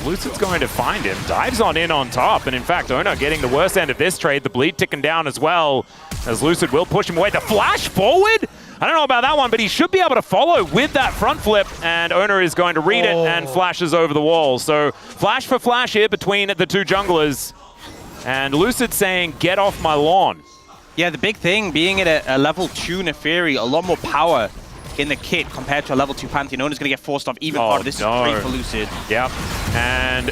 Lucid's going to find him. Dives on in on top, and in fact, Oner getting the worst end of this trade. The bleed ticking down as well, as Lucid will push him away. The flash forward? I don't know about that one, but he should be able to follow with that front flip, and Oner is going to read it and flashes over the wall. So flash for flash here between the two junglers, and Lucid saying, get off my lawn. Yeah, the big thing being at a level 2 Neferi, a lot more power in the kit compared to a level 2 Pantheon. Oner's going to get forced off even harder. This is great for Lucid. Yep, and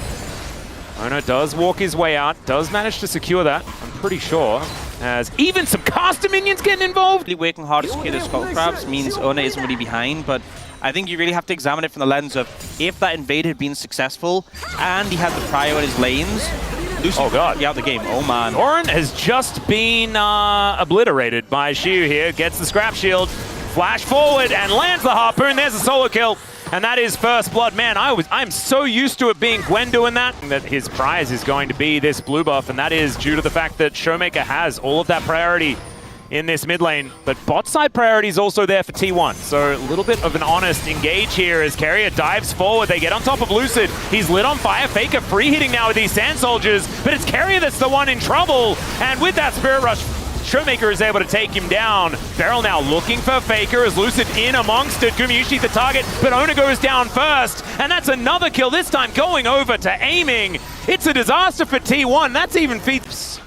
Oner does walk his way out, does manage to secure that, I'm pretty sure, as even some caster minions getting involved. Really working hard to secure the Skull Crabs means Oner isn't really behind, but I think you really have to examine it from the lens of if that invade had been successful and he had the prio in his lanes, Lucid would be out the game. Oh man. Doran has just been obliterated by Xiu here, gets the scrap shield, flash forward and lands the harpoon. There's a solo kill. And that is first blood. Man, I'm so used to it being Gwen doing that his prize is going to be this blue buff, and that is due to the fact that Showmaker has all of that priority in this mid lane. But bot side priority is also there for T1. So a little bit of an honest engage here as Keria dives forward. They get on top of Lucid. He's lit on fire. Faker free hitting now with these Sand Soldiers, but it's Keria that's the one in trouble. And with that Spirit Rush, Showmaker is able to take him down. Beryl now looking for Faker as Lucid in amongst it. Gumayusi the target, but Oner goes down first. And that's another kill, this time going over to aiming. It's a disaster for T1. That's even feats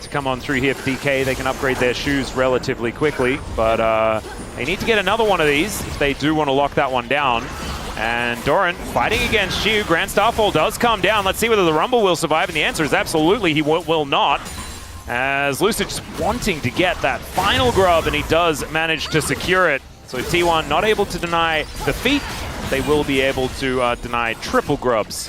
to come on through here for DK. They can upgrade their shoes relatively quickly, but they need to get another one of these if they do want to lock that one down. And Doran fighting against Xiu. Grand Starfall does come down. Let's see whether the Rumble will survive, and the answer is absolutely he will not. As Lucid just wanting to get that final grub, and he does manage to secure it. So T1 not able to deny the feat. They will be able to deny triple grubs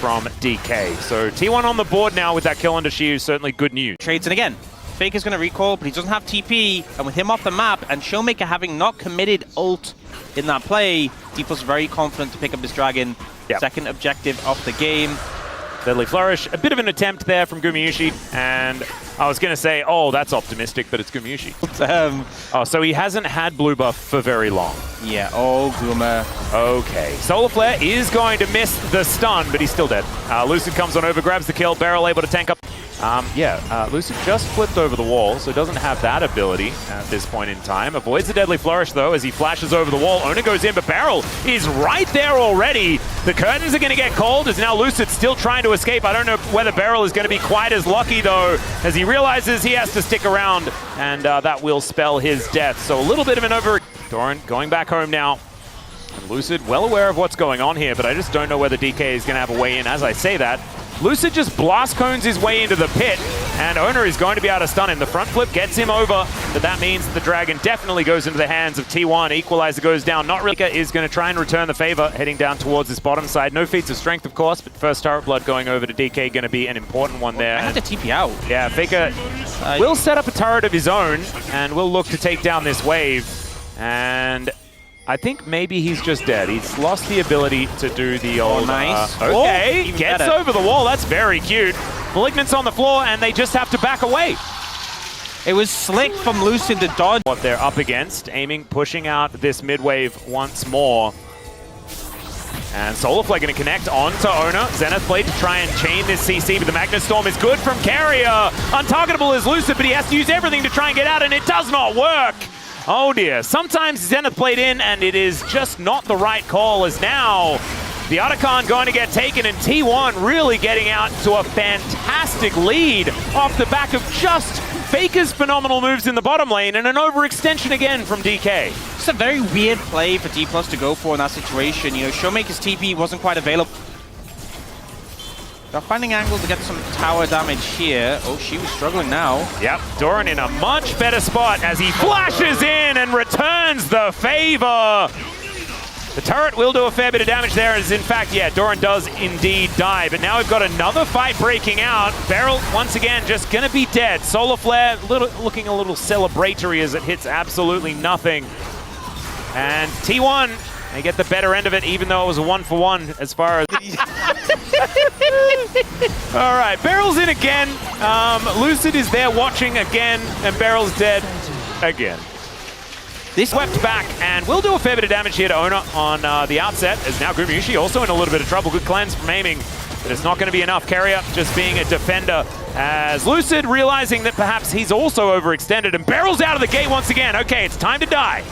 from DK. So T1 on the board now with that kill under Xiu, certainly good news. Trades, and again, Faker's going to recall, but he doesn't have TP, and with him off the map, and Showmaker having not committed ult in that play, D+'s very confident to pick up this dragon. Yep. Second objective of the game. Deadly Flourish, a bit of an attempt there from Gumayusi, and I was going to say, oh, that's optimistic, but it's Gumayusi. Oh, so he hasn't had blue buff for very long. Yeah, oh, Guma. Okay, Solar Flare is going to miss the stun, but he's still dead. Lucid comes on over, grabs the kill, Beryl able to tank up. Lucid just flipped over the wall, so doesn't have that ability at this point in time. Avoids the Deadly Flourish, though, as he flashes over the wall. Oner goes in, but Beryl is right there already. The curtains are going to get called, as now Lucid still trying to escape. I don't know whether Beryl is going to be quite as lucky, though, as he realizes he has to stick around, and that will spell his death. So a little bit of an over... Doran going back home now. And Lucid well aware of what's going on here, but I just don't know whether DK is going to have a way in. As I say that, Lucid just blast cones his way into the pit, and Oner is going to be able to stun him. The front flip gets him over, but that means the dragon definitely goes into the hands of T1. Equalizer goes down. Not really is going to try and return the favor, heading down towards this bottom side. No feats of strength, of course, but first turret blood going over to DK going to be an important one there. I have to TP out. Yeah, Faker will set up a turret of his own, and will look to take down this wave. And I think maybe he's just dead. He's lost the ability to do the old... nice. Okay, gets over the wall. That's very cute. Malignant's on the floor, and they just have to back away. It was slick from Lucid to dodge. What they're up against, aiming, pushing out this mid-wave once more. And Solarflare going to connect onto Oner. Zenith Blade to try and chain this CC, but the Magnus Storm is good from Keria. Untargetable is Lucid, but he has to use everything to try and get out, and it does not work. Oh dear, sometimes Zenith played in and it is just not the right call, as now the Otacon going to get taken, and T1 really getting out to a fantastic lead off the back of just Faker's phenomenal moves in the bottom lane and an overextension again from DK. It's a very weird play for D+ to go for in that situation. You know, Showmaker's TP wasn't quite available. They're finding angles to get some tower damage here. Oh, she was struggling now. Yep, Doran in a much better spot as he flashes in and returns the favor. The turret will do a fair bit of damage there, as in fact, yeah, Doran does indeed die. But now we've got another fight breaking out. Beryl, once again, just gonna be dead. Solar Flare looking a little celebratory as it hits absolutely nothing. And T1, they get the better end of it, even though it was a 1-for-1 as far as... All right, Beryl's in again. Lucid is there watching again, and Beryl's dead again. This swept back, and will do a fair bit of damage here to Oner on the outset, as now Gumayusi also in a little bit of trouble. Good cleanse from aiming. but it's not going to be enough. Carrier just being a defender as Lucid realizing that perhaps he's also overextended and barrels out of the gate once again. Okay, it's time to die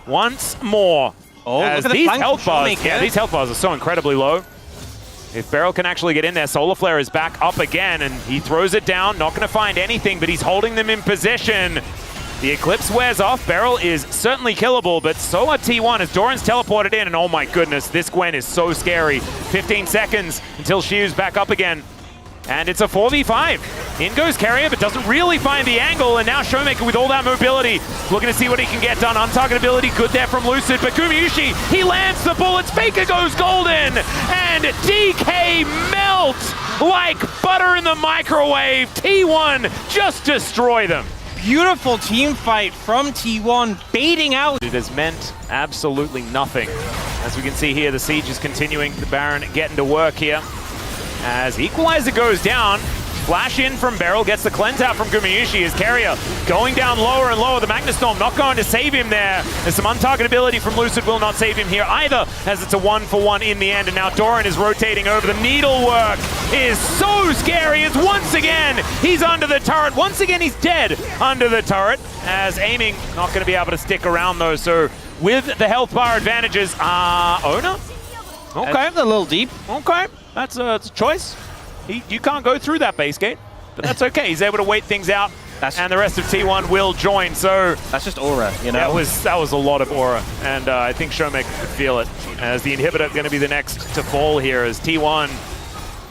once more. Oh, as look at these the health bars, Showmaker. these health bars are so incredibly low. If Beryl can actually get in there, Solar Flare is back up again, and he throws it down. Not going to find anything, but he's holding them in position. The Eclipse wears off. Beryl is certainly killable, but so are T1 as Doran's teleported in, and oh my goodness, this Gwen is so scary. 15 seconds until Shiu's back up again. And it's a 4v5. In goes Carrier, but doesn't really find the angle, and now Showmaker with all that mobility, looking to see what he can get done. Untargetability good there from Lucid, but Gumayusi, he lands the bullets. Faker goes golden, and DK melt like butter in the microwave. T1 just destroy them. Beautiful team fight from T1, baiting out. It has meant absolutely nothing. As we can see here, the siege is continuing. The Baron getting to work here. As Equalizer goes down, flash in from Beryl, gets the cleanse out from Gumayusi as Carrier going down lower and lower. The Magnastorm not going to save him there. There's some untargetability from Lucid, will not save him here either, as it's a 1-for-1 in the end. And now Doran is rotating over. The needlework is so scary as once again he's under the turret. Once again he's dead under the turret, as aiming not going to be able to stick around though. So with the health bar advantages, Ona? Okay. It's a little deep. Okay, that's a choice. You can't go through that base gate, but that's okay. He's able to wait things out, and the rest of T1 will join. So that's just aura, you know. That was a lot of aura, and I think Showmaker could feel it. As the inhibitor going to be the next to fall here, as T1,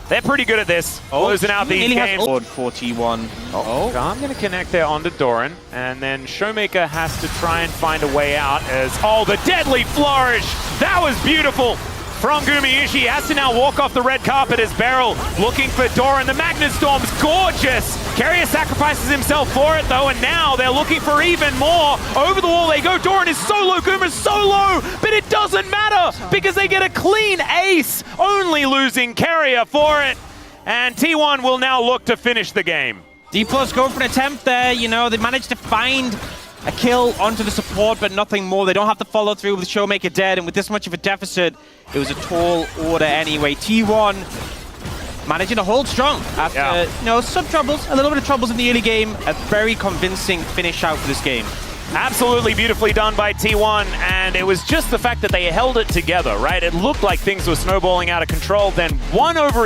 they're pretty good at this, closing out these games. For T1. I'm going to connect there onto Doran, and then Showmaker has to try and find a way out. As the deadly flourish, that was beautiful. From Gumayusi, has to now walk off the red carpet as Beryl looking for Doran. The Magnastorm's gorgeous. Carrier sacrifices himself for it though, and now they're looking for even more. Over the wall they go. Doran is so low, Guma's so low, but it doesn't matter because they get a clean ace, only losing Carrier for it. And T1 will now look to finish the game. D+ go for an attempt there, you know, they managed to find a kill onto the support, but nothing more. They don't have to follow through with Showmaker dead, and with this much of a deficit, it was a tall order anyway. T1 managing to hold strong after, you know, some troubles, a little bit of troubles in the early game. A very convincing finish out for this game. Absolutely beautifully done by T1, and it was just the fact that they held it together, right? It looked like things were snowballing out of control, then one over